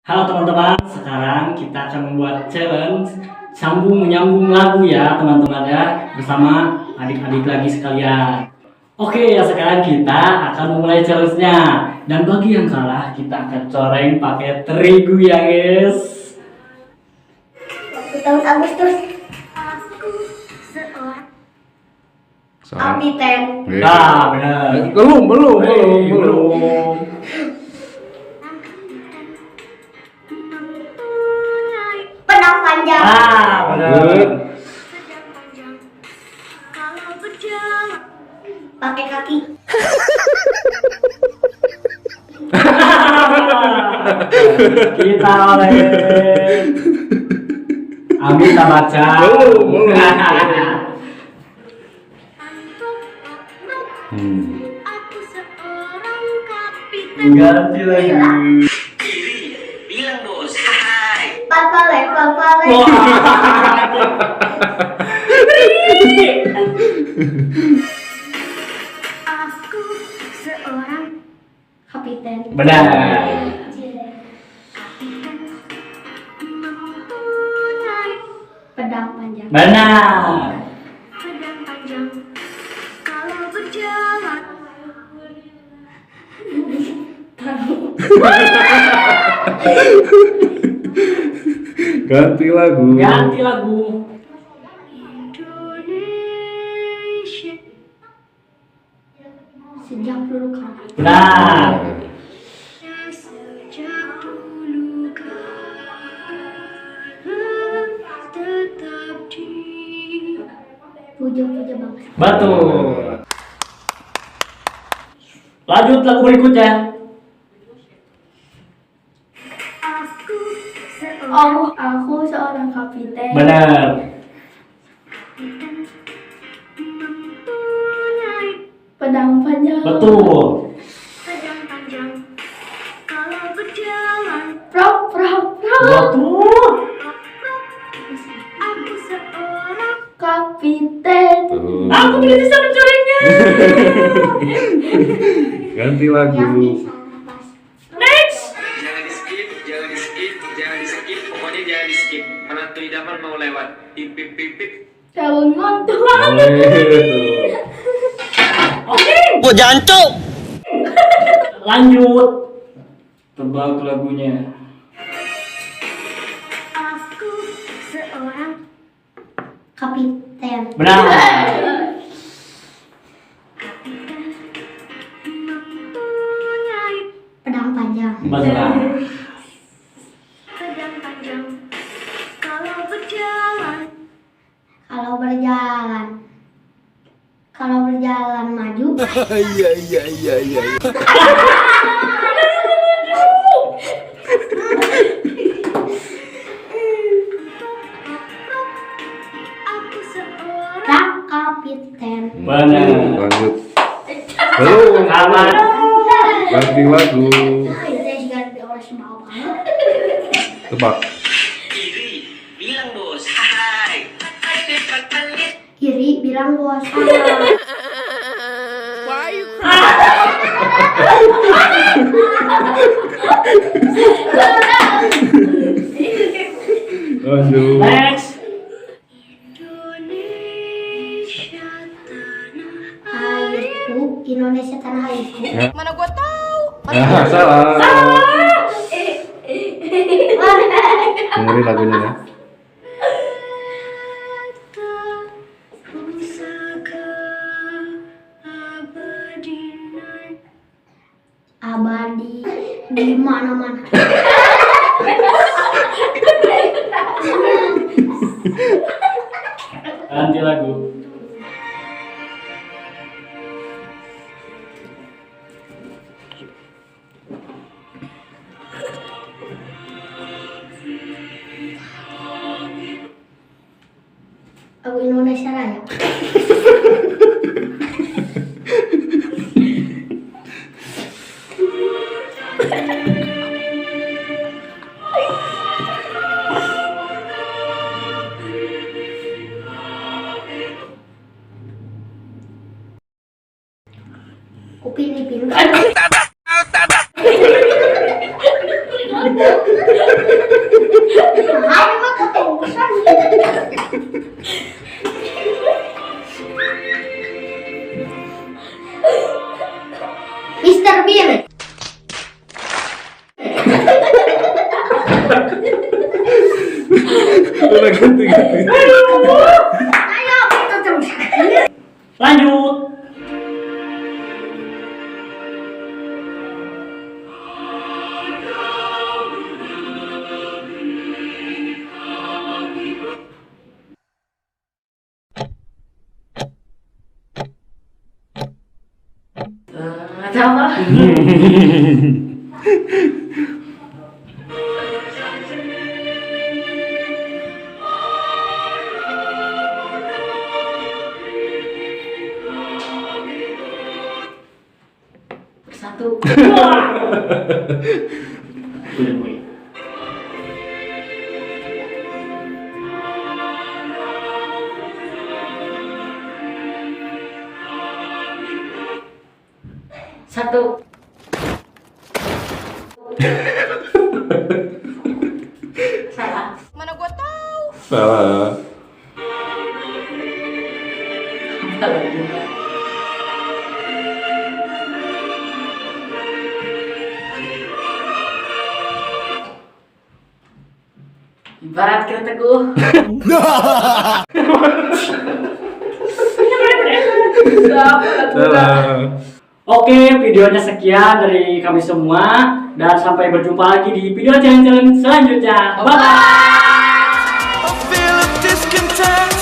Halo teman-teman, sekarang kita akan membuat challenge sambung menyambung lagu ya teman-teman ya, bersama adik-adik lagi sekalian. Oke ya, sekarang kita akan memulai challenge-nya. Dan bagi yang kalah kita akan coreng pakai terigu ya guys. Waktu tahun Agustus Kapiten. Nah benar. Belum. Pedang panjang. Benar. Pakai kaki. Kita oleh Amin tak baca. Belum. Ganti lagi. Bilang bos, hai. Papale. Aku seorang kapiten. Benar. Pedang panjang. Benar. Pedang panjang. Kalau berjalan. Ganti lagu. Ganti lagu. Indonesia. Sejak dulu kala. Benar. Sejak dulu kala tetap di puja-puja bangsa. Betul. Lanjut lagu berikutnya. Aku seorang kapiten. Benar. Pedang panjang. Betul. Pedang panjang. Kalau berjalan. Prok. Betul. Aku seorang kapiten. Aku tidak bisa mencurinya. Ganti lagu. Next. Jangan di skip, pokoknya jangan di skip. Menantu idaman mau lewat. Pip pip pip pip. Calon mantu. Oke. Gua jancuk. Lanjut. Tebak lagunya. Aku seorang kapiten. Benar. Pedang panjang. Benar. Pedang panjang. Kalau berjalan. Kalau berjalan maju. Iya. Aku seorang kapiten. Benar. Lanjut. Belum. Aman. Ganti lagu. Saya juga orang semau banget. Tebak. Kiri, bilang bos, hai. Kiri bilang bos. Lanjut. Next. Indonesia tanah airku. Mana gua tahu. Salah. Dengerin lagunya ya. Abadi di mana-mana. Ganti lagu. Lagu Indonesia Raya. Upin Ipin. Hai mah keterusan. Mister Bean. Udah ganti. Ayo kita terus. Lanjut. Sama. Satu. Satu. Salah. Salah. Ibarat kita teguh. Salah. Oke, videonya sekian dari kami semua dan sampai berjumpa lagi di video challenge selanjutnya. Bye bye. A feel of discontent.